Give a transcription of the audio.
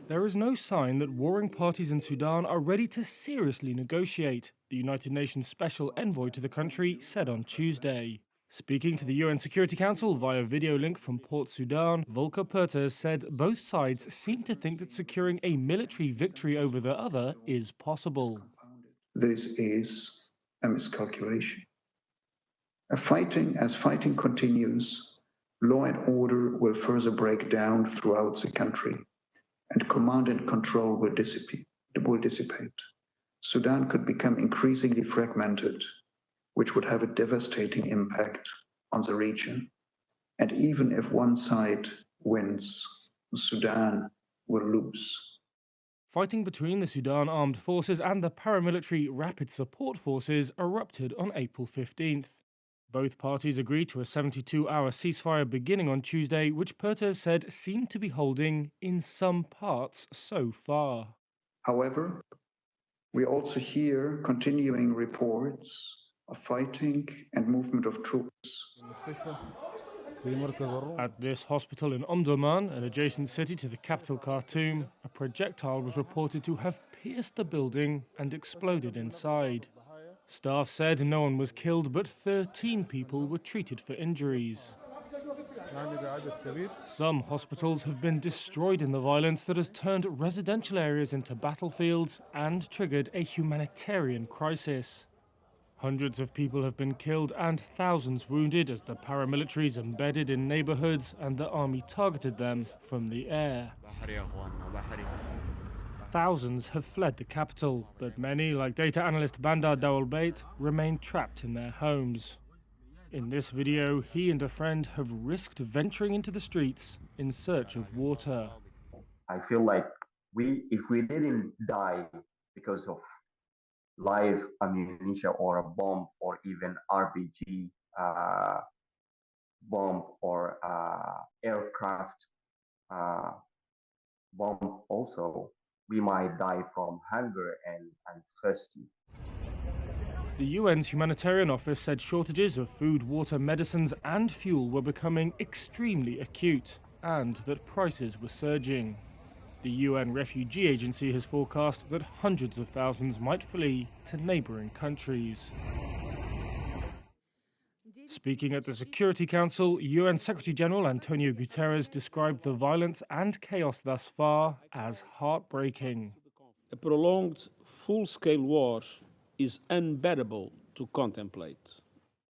There is no sign that warring parties in Sudan are ready to seriously negotiate, the United Nations Special Envoy to the country said on Tuesday. Speaking to the UN Security Council via video link from Port Sudan, Volker Perthes said both sides seem to think that securing a military victory over the other is possible. This is a miscalculation. As fighting continues, law and order will further break down throughout the country, and command and control will dissipate. Sudan could become increasingly fragmented, which would have a devastating impact on the region. And even if one side wins, Sudan will lose. Fighting between the Sudan Armed Forces and the paramilitary Rapid Support Forces erupted on April 15th. Both parties agreed to a 72-hour ceasefire beginning on Tuesday, which Perthes said seemed to be holding in some parts so far. However, we also hear continuing reports of fighting and movement of troops. At this hospital in Omdurman, an adjacent city to the capital Khartoum, a projectile was reported to have pierced the building and exploded inside. Staff said no one was killed, but 13 people were treated for injuries. Some hospitals have been destroyed in the violence that has turned residential areas into battlefields and triggered a humanitarian crisis. Hundreds of people have been killed and thousands wounded as the paramilitaries embedded in neighborhoods and the army targeted them from the air. Thousands have fled the capital, but many, like data analyst Bandar Dawalbeit, remain trapped in their homes. In this video, he and a friend have risked venturing into the streets in search of water. I feel like if we didn't die because of live ammunition or a bomb or even RPG bomb or aircraft bomb also, we might die from hunger and thirsty. The UN's humanitarian office said shortages of food, water, medicines and fuel were becoming extremely acute and that prices were surging. The UN Refugee Agency has forecast that hundreds of thousands might flee to neighboring countries. Speaking at the Security Council, UN Secretary-General Antonio Guterres described the violence and chaos thus far as heartbreaking. A prolonged, full-scale war is unbearable to contemplate.